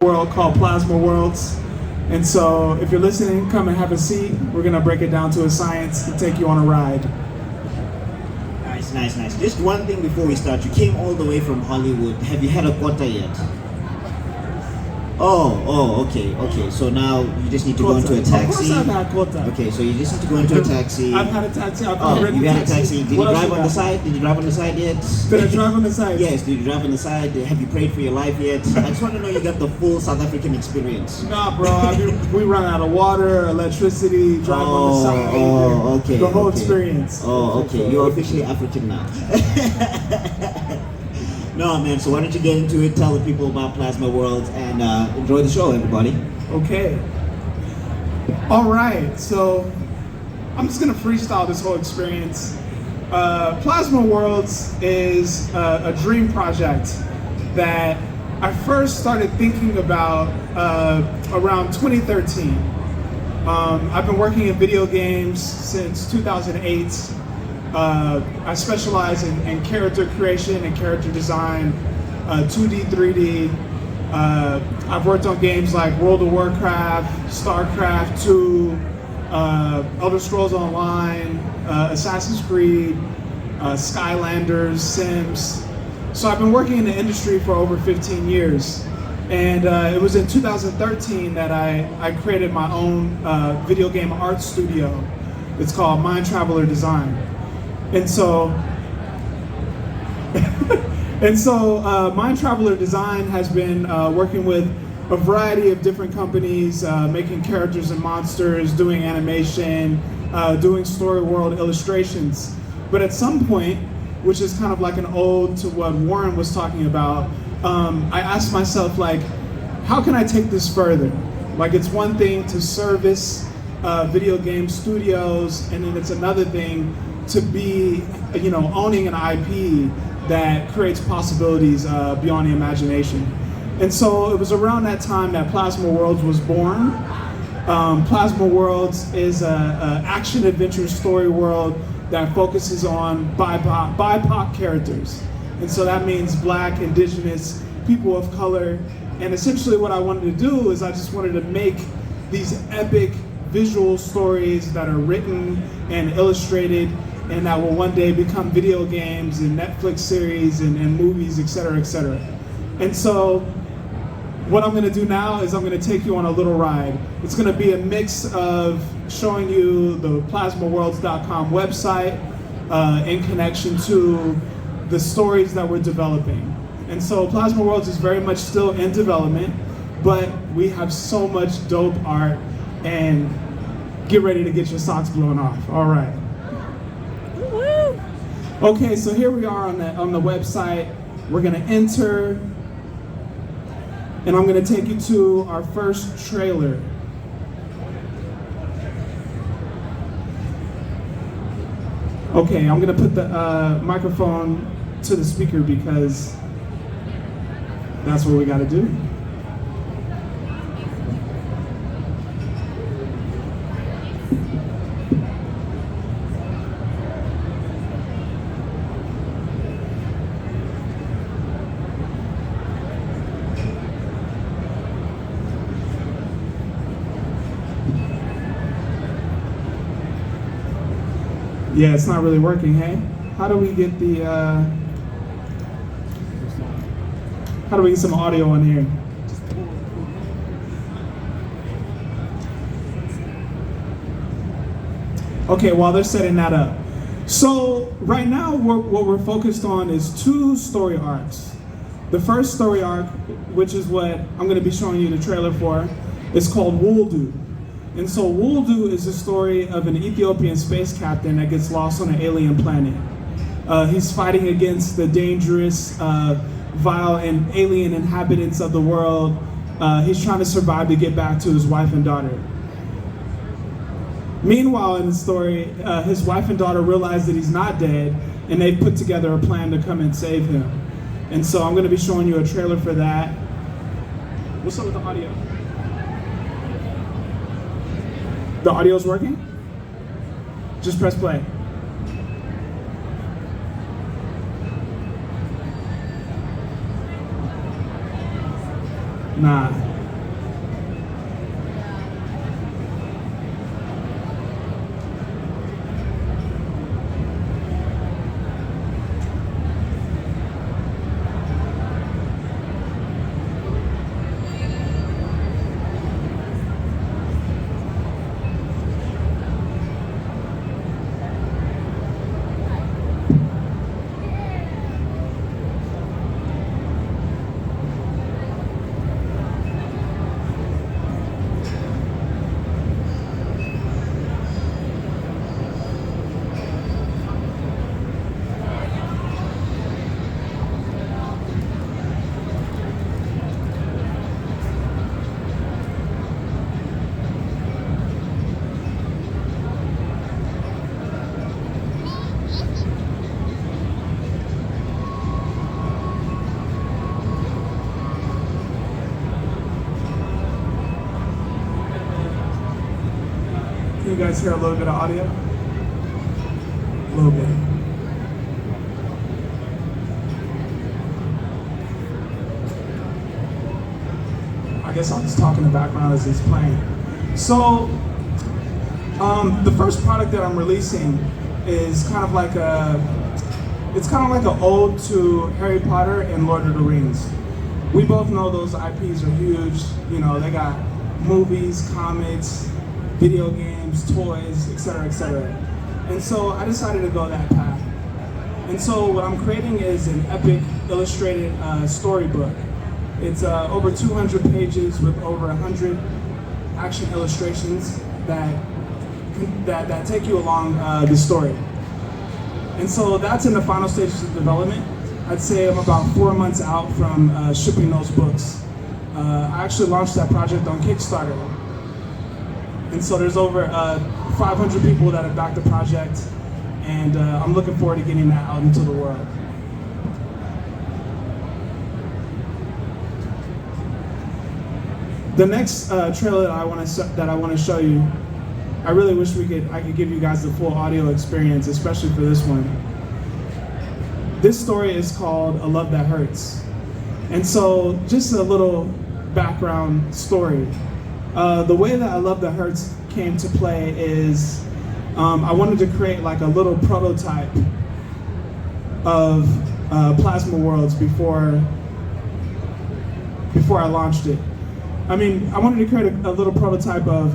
world called PLASMAworlds. And so if you're listening, come and have a seat. We're gonna break it down to a science and take you on a ride. Nice. Just one thing before we start. You came all the way from Hollywood. Have you had a quota yet? Okay. So now you just need to go into a taxi. Of course I've had quota. Okay, so you just need to go into a taxi. I've had a taxi. You had a taxi. Did you drive on the side? Did you drive on the side yet? Did I drive on the side? Yes, did you drive on the side? Have you prayed for your life yet? I just want to know you got the full South African experience. Nah, bro. We run out of water, electricity, drive on the side. Okay. The whole experience. Okay. You're officially African now. No, man, so why don't you get into it, tell the people about PLASMAworlds, and enjoy the show, everybody. Okay. All right, so I'm just gonna freestyle this whole experience. PLASMAworlds is a dream project that I first started thinking about around 2013. I've been working in video games since 2008. I specialize in character creation and character design, 2D, 3D. I've worked on games like World of Warcraft, StarCraft 2, Elder Scrolls Online, Assassin's Creed, Skylanders, Sims. So I've been working in the industry for over 15 years. And it was in 2013 that I created my own video game art studio. It's called Mind Traveler Design. And so Mind Traveler Design has been working with a variety of different companies, making characters and monsters, doing animation, doing story world illustrations. But at some point, which is kind of like an ode to what Warren was talking about, I asked myself, like, how can I take this further? Like, it's one thing to service video game studios, and then it's another thing to be, owning an IP that creates possibilities beyond the imagination. And so it was around that time that PLASMAworlds was born. PLASMAworlds is an action adventure story world that focuses on BIPOC characters. And so that means Black, Indigenous, people of color. And essentially what I wanted to do is I just wanted to make these epic visual stories that are written and illustrated and that will one day become video games and Netflix series and movies, et cetera, et cetera. And so what I'm gonna do now is I'm gonna take you on a little ride. It's gonna be a mix of showing you the PLASMAworlds.com website in connection to the stories that we're developing. And so PLASMAworlds is very much still in development, but we have so much dope art, and get ready to get your socks blown off. All right. Okay, so here we are on the website. We're gonna enter, and I'm gonna take you to our first trailer. Okay, I'm gonna put the microphone to the speaker because that's what we gotta do. Yeah, it's not really working, hey? How do we get some audio in here? Okay, while they're setting that up. So right now, what we're focused on is two story arcs. The first story arc, which is what I'm gonna be showing you the trailer for, is called Wooldu. And so Wooldu is the story of an Ethiopian space captain that gets lost on an alien planet. He's fighting against the dangerous, vile, and alien inhabitants of the world. He's trying to survive to get back to his wife and daughter. Meanwhile, in the story, his wife and daughter realize that he's not dead, and they've put together a plan to come and save him. And so I'm going to be showing you a trailer for that. What's up with the audio? The audio's working? Just press play. Nah. Can you guys hear a little bit of audio? A little bit. I guess I'll just talk in the background as he's playing. So, the first product that I'm releasing is kind of like an ode to Harry Potter and Lord of the Rings. We both know those IPs are huge. You know, they got movies, comics, video games, toys, etc., etc. And so I decided to go that path. And so what I'm creating is an epic illustrated storybook. It's over 200 pages with over 100 action illustrations that take you along the story. And so that's in the final stages of development. I'd say I'm about 4 months out from shipping those books. I actually launched that project on Kickstarter. And so there's over 500 people that have backed the project, and I'm looking forward to getting that out into the world. The next trailer that I want to show you, I really wish I could give you guys the full audio experience, especially for this one. This story is called A Love That Hurts. And so just a little background story. The way that A Love That Hurts came to play is I wanted to create like a little prototype of PLASMAworlds before I launched it. I mean, I wanted to create a little prototype of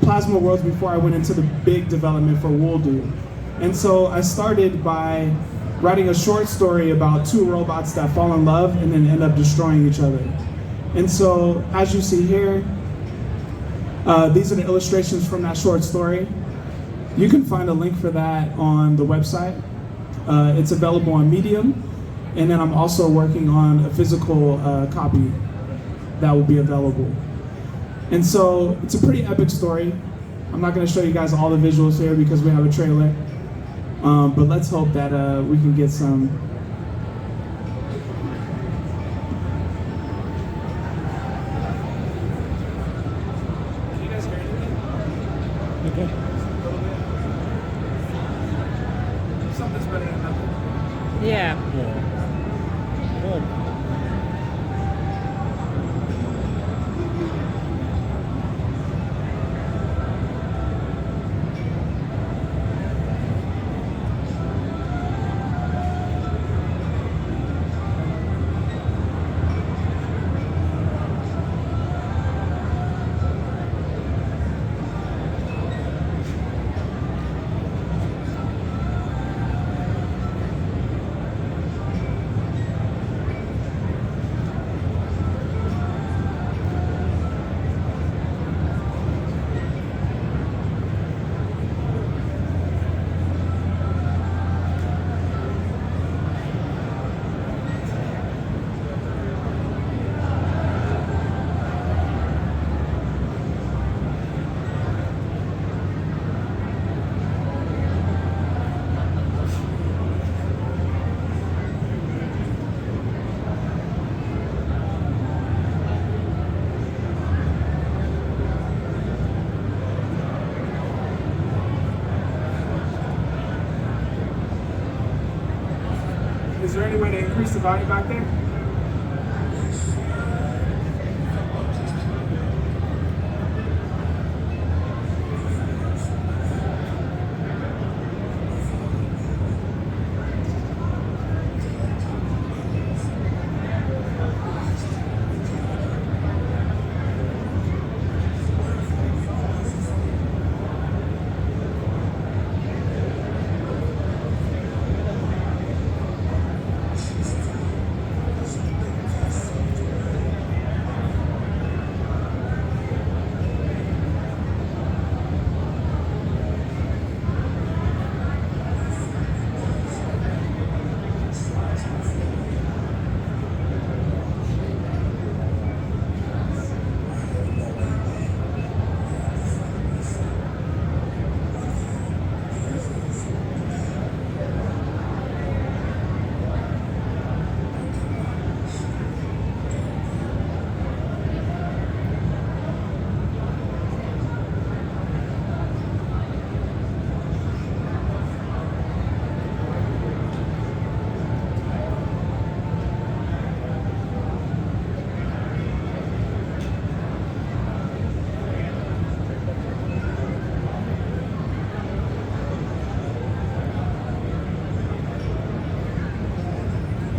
PLASMAworlds before I went into the big development for Wooldo. And so I started by writing a short story about two robots that fall in love and then end up destroying each other. And so, as you see here, these are the illustrations from that short story. You can find a link for that on the website. It's available on Medium, and then I'm also working on a physical copy that will be available. And so, it's a pretty epic story. I'm not going to show you guys all the visuals here because we have a trailer, but let's hope that we can get some. Okay. Something's better than nothing. Yeah. Good. Is there any way to increase the volume back there?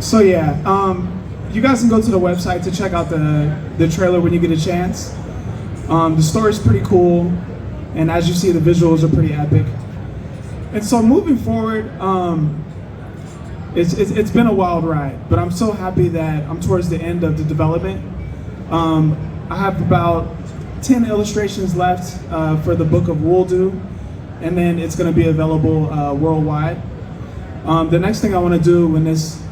So yeah, you guys can go to the website to check out the trailer when you get a chance. The story's pretty cool, and as you see, the visuals are pretty epic. And so moving forward, it's been a wild ride, but I'm so happy that I'm towards the end of the development. I have about 10 illustrations left for the book of Wooldu, and then it's going to be available worldwide. The next thing I want to do when this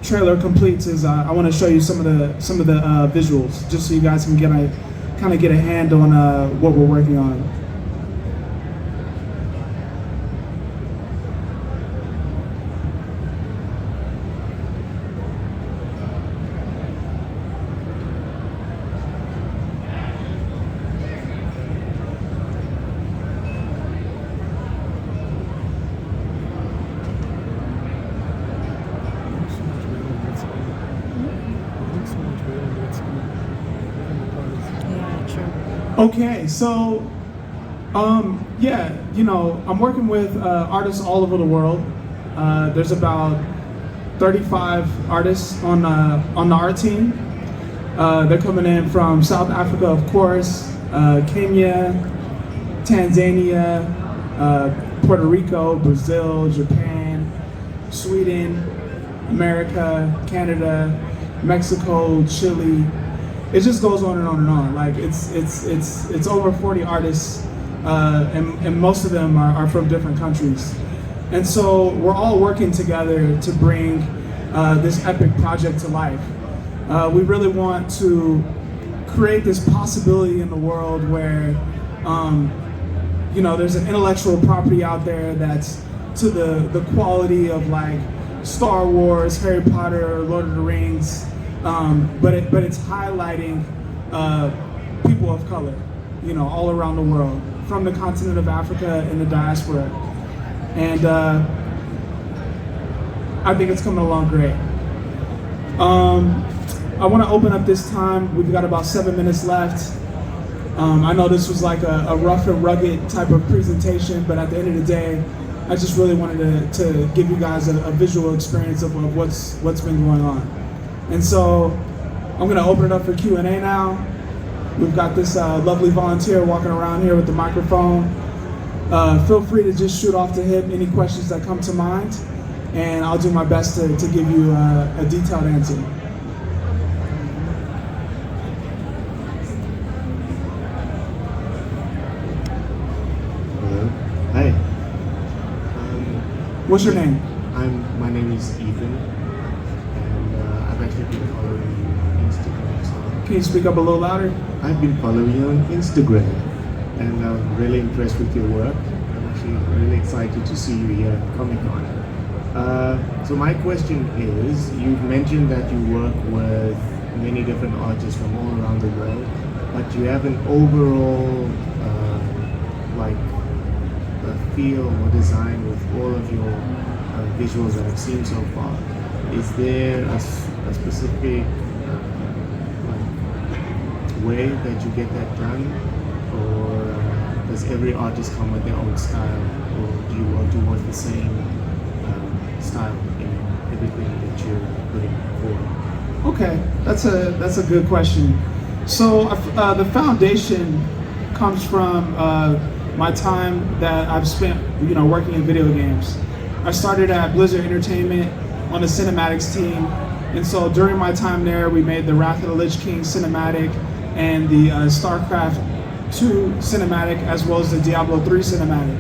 trailer completes is I want to show you some of the visuals, just so you guys can kind of get a hand on what we're working on. Okay, so yeah, you know, I'm working with artists all over the world. There's about 35 artists on the art team. They're coming in from South Africa, of course, Kenya, Tanzania, Puerto Rico, Brazil, Japan, Sweden, America, Canada, Mexico, Chile. It just goes on and on and on. Like it's over 40 artists, and most of them are from different countries. And so we're all working together to bring this epic project to life. We really want to create this possibility in the world where, you know, there's an intellectual property out there that's to the quality of like Star Wars, Harry Potter, Lord of the Rings. But it's highlighting people of color, you know, all around the world, from the continent of Africa and the diaspora. And I think it's coming along great. I want to open up this time. We've got about 7 minutes left. I know this was like a rough and rugged type of presentation, but at the end of the day, I just really wanted to give you guys a visual experience of what's been going on. And so I'm gonna open it up for Q&A now. We've got this lovely volunteer walking around here with the microphone. Feel free to just shoot off to him any questions that come to mind, and I'll do my best to give you a detailed answer. Hello. Hi. What's your name? My name is Ethan, and I've actually been following you on Instagram. So Can you speak up a little louder? I've been following you on Instagram, and I'm really impressed with your work. I'm actually really excited to see you here at Comiccon. So my question is, you've mentioned that you work with many different artists from all around the world, but you have an overall feel or design with all of your visuals that I've seen so far. Is there a specific way that you get that done, or does every artist come with their own style, or do you work towards the same style in everything that you're putting forward? Okay, that's a good question. So the foundation comes from my time that I've spent, you know, working in video games. I started at Blizzard Entertainment on the cinematics team, and so during my time there, we made the Wrath of the Lich King cinematic and the StarCraft 2 cinematic, as well as the Diablo 3 cinematic.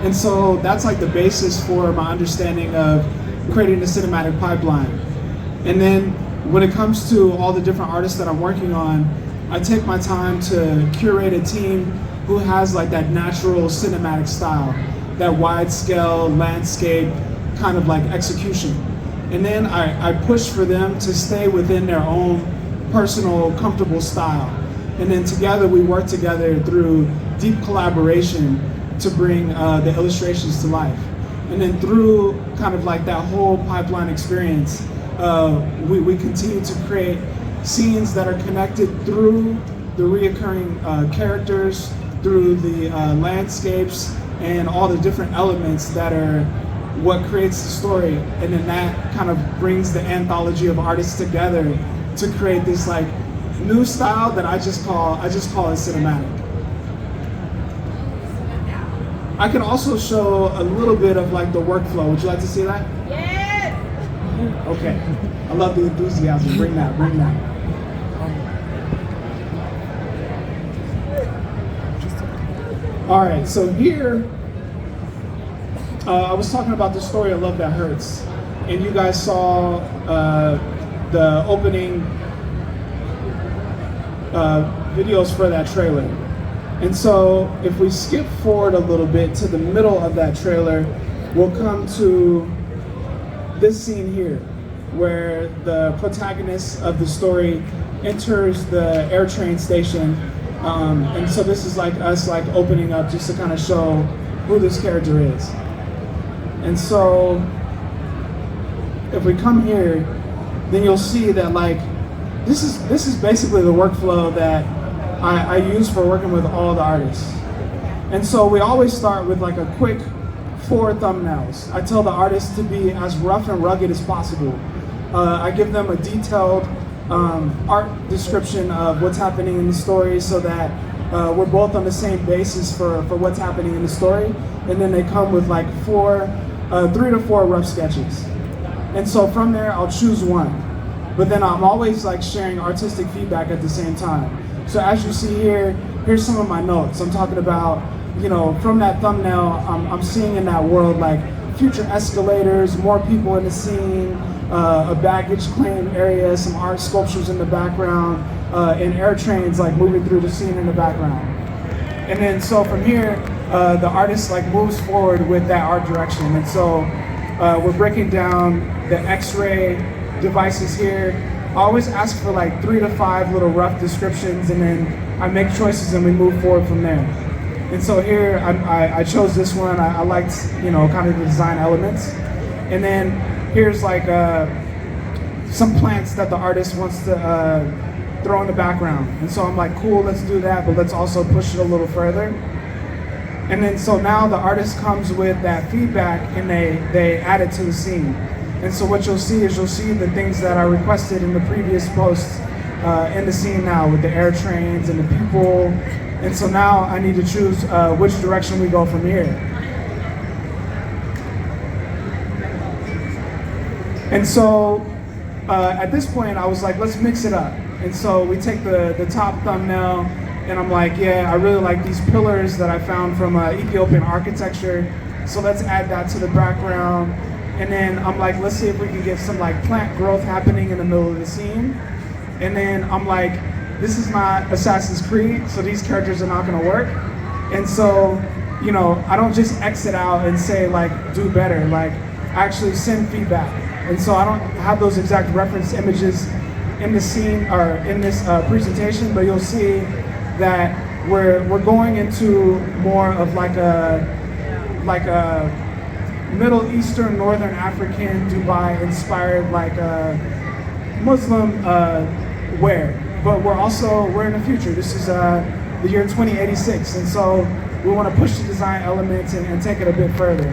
And so that's like the basis for my understanding of creating the cinematic pipeline. And then when it comes to all the different artists that I'm working on, I take my time to curate a team who has like that natural cinematic style, that wide scale landscape kind of like execution. And then I push for them to stay within their own personal, comfortable style. And then together we work together through deep collaboration to bring the illustrations to life. And then through kind of like that whole pipeline experience, we continue to create scenes that are connected through the reoccurring characters, through the landscapes, and all the different elements that are what creates the story, and then that kind of brings the anthology of artists together to create this like new style that I just call it cinematic. I can also show a little bit of like the workflow. Would you like to see that? Yes! Okay. I love the enthusiasm. Bring that, bring that. All right, so here, I was talking about the story of Love That Hurts, and you guys saw the opening videos for that trailer. And so if we skip forward a little bit to the middle of that trailer, we'll come to this scene here, where the protagonist of the story enters the air train station. And so this is like us like opening up just to kind of show who this character is. And so if we come here, then you'll see that like this is basically the workflow that I use for working with all the artists. And so we always start with like a quick 4 thumbnails. I tell the artists to be as rough and rugged as possible. I give them a detailed art description of what's happening in the story so that we're both on the same basis for what's happening in the story. And then they come with like 3 to 4 rough sketches. And so from there, I'll choose one. But then I'm always like sharing artistic feedback at the same time. So as you see here, here's some of my notes. I'm talking about, you know, from that thumbnail, I'm seeing in that world like future escalators, more people in the scene, a baggage claim area, some art sculptures in the background, and air trains like moving through the scene in the background. And then so from here, the artist like moves forward with that art direction. And so we're breaking down the X-ray devices here. I always ask for like 3 to 5 little rough descriptions, and then I make choices and we move forward from there. And so here I chose this one. I liked, you know, kind of the design elements. And then here's like some plants that the artist wants to throw in the background. And so I'm like, cool, let's do that, but let's also push it a little further. And then so now the artist comes with that feedback and they add it to the scene. And so what you'll see is the things that I requested in the previous posts in the scene now with the air trains and the people. And so now I need to choose which direction we go from here. And so at this point I was like, let's mix it up. And so we take the top thumbnail and I'm like, yeah, I really like these pillars that I found from Ethiopian architecture. So let's add that to the background. And then I'm like, let's see if we can get some like plant growth happening in the middle of the scene. And then I'm like, this is not Assassin's Creed, so these characters are not gonna work. And so, you know, I don't just exit out and say like, do better, like I actually send feedback. And so I don't have those exact reference images in the scene or in this presentation, but you'll see that we're going into more of like a Middle Eastern, Northern African, Dubai inspired like Muslim wear. But we're in the future. This is the year 2086, and so we want to push the design elements and take it a bit further.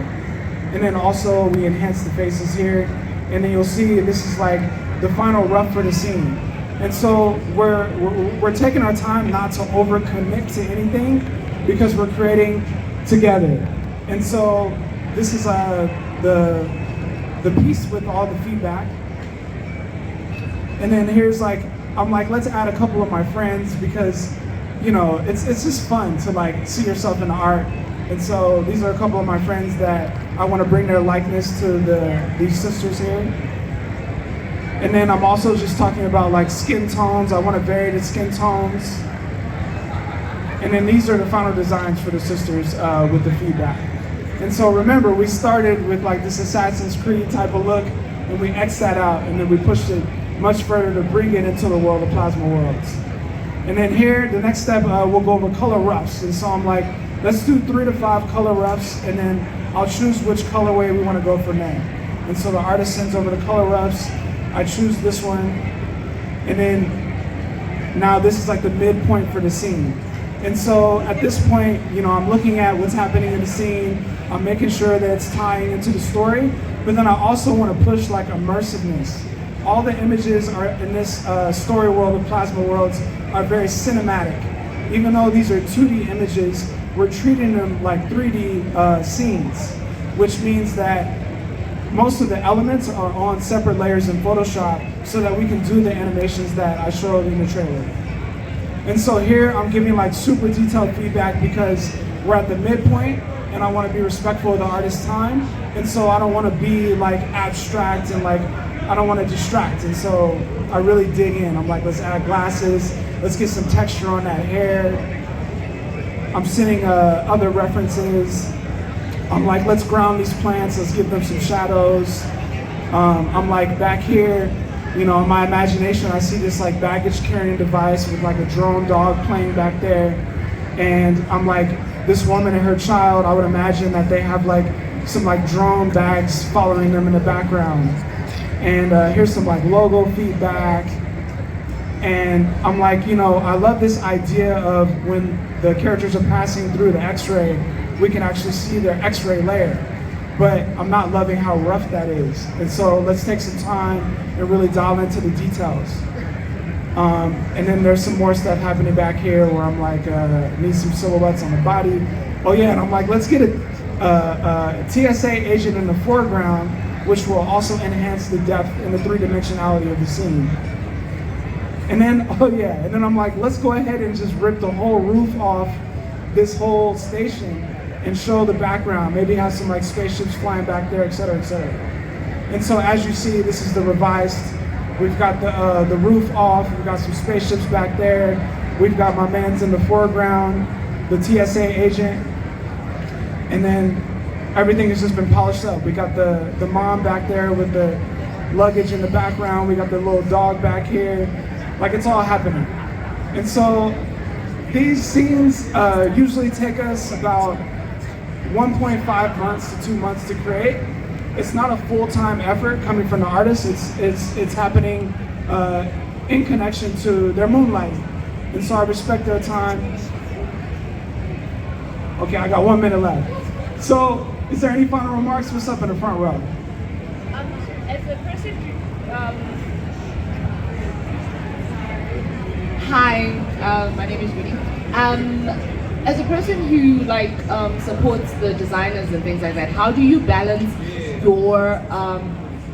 And then also we enhance the faces here, and then you'll see this is like the final rough for the scene. And so we're taking our time not to overcommit to anything because we're creating together. And so this is the piece with all the feedback. And then here's like, I'm like, let's add a couple of my friends because, you know, it's just fun to like see yourself in the art. And so these are a couple of my friends that I want to bring their likeness to these sisters here. And then I'm also just talking about like skin tones. I want to vary the skin tones. And then these are the final designs for the sisters with the feedback. And so remember, we started with like this Assassin's Creed type of look, and we X'd that out, and then we pushed it much further to bring it into the world of PLASMAworlds. And then here, the next step, we'll go over color roughs. And so I'm like, let's do 3 to 5 color roughs, and then I'll choose which colorway we want to go from there. And so the artist sends over the color roughs. I choose this one, and then now this is like the midpoint for the scene. And so at this point, I'm looking at what's happening in the scene. I'm making sure that it's tying into the story, but then I also want to push like immersiveness. All the images are in this story world of PLASMAworlds are very cinematic. Even though these are 2D images, we're treating them like 3D scenes, which means that most of the elements are on separate layers in Photoshop so that we can do the animations that I showed in the trailer. And so here I'm giving like super detailed feedback because we're at the midpoint and I want to be respectful of the artist's time. And so I don't want to be like abstract and like, I don't want to distract. And so I really dig in. I'm like, let's add glasses. Let's get some texture on that hair. I'm sending other references. I'm like, let's ground these plants. Let's give them some shadows. I'm like back here, in my imagination, I see this like baggage carrying device with like a drone dog playing back there. And I'm like, this woman and her child, I would imagine that they have like some like drone bags following them in the background. And here's some like logo feedback. And I'm like, I love this idea of when the characters are passing through the X-ray, we can actually see their X-ray layer. But I'm not loving how rough that is. And so let's take some time and really dial into the details. And then there's some more stuff happening back here where I'm like, need some silhouettes on the body. Oh yeah, and I'm like, let's get a TSA agent in the foreground, which will also enhance the depth and the three-dimensionality of the scene. And then, and then I'm like, let's go ahead and just rip the whole roof off this whole station and show the background. Maybe have some like spaceships flying back there, et cetera, et cetera. And so as you see, this is the revised. We've got the roof off, we've got some spaceships back there. We've got my man's in the foreground, the TSA agent. And then everything has just been polished up. We got the mom back there with the luggage in the background. We got the little dog back here. Like it's all happening. And so these scenes usually take us about 1.5 months to 2 months to create. It's not a full-time effort coming from the artist. It's happening in connection to their moonlighting. And so I respect their time. Okay, I got 1 minute left. So, is there any final remarks? What's up in the front row? As a person hi, my name is Judy. As a person who supports the designers and things like that, how do you balance your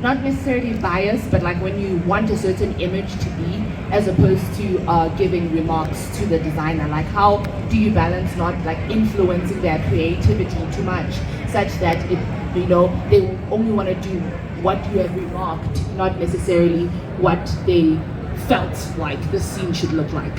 not necessarily bias, but like when you want a certain image to be, as opposed to giving remarks to the designer? Like how do you balance not like influencing their creativity too much, such that it, they only want to do what you have remarked, not necessarily what they felt like the scene should look like?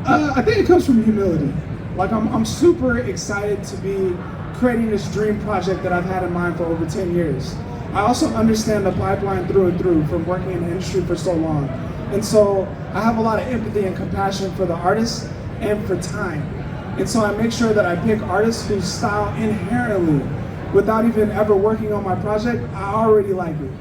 I think it comes from humility. Like I'm super excited to be creating this dream project that I've had in mind for over 10 years. I also understand the pipeline through and through from working in the industry for so long. And so I have a lot of empathy and compassion for the artists and for time. And so I make sure that I pick artists whose style inherently, without even ever working on my project, I already like it.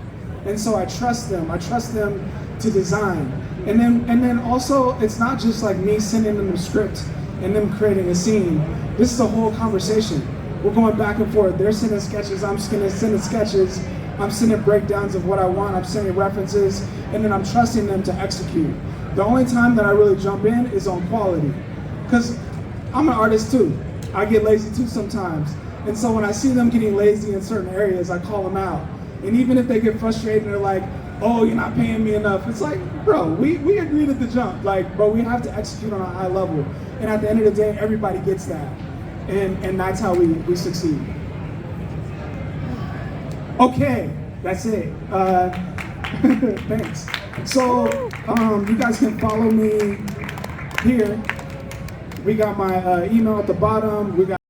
And so I trust them to design. And then also, it's not just like me sending them the script and them creating a scene. This is a whole conversation. We're going back and forth. They're sending sketches, I'm sending sketches, I'm sending breakdowns of what I want, I'm sending references, and then I'm trusting them to execute. The only time that I really jump in is on quality. Because I'm an artist too. I get lazy too sometimes. And so when I see them getting lazy in certain areas, I call them out. And even if they get frustrated and they're like, oh, you're not paying me enough, it's like, bro, we agreed at the jump, but we have to execute on a high level. And at the end of the day, everybody gets that. And that's how we succeed. Okay, that's it. Thanks. So you guys can follow me here. We got my email at the bottom. We got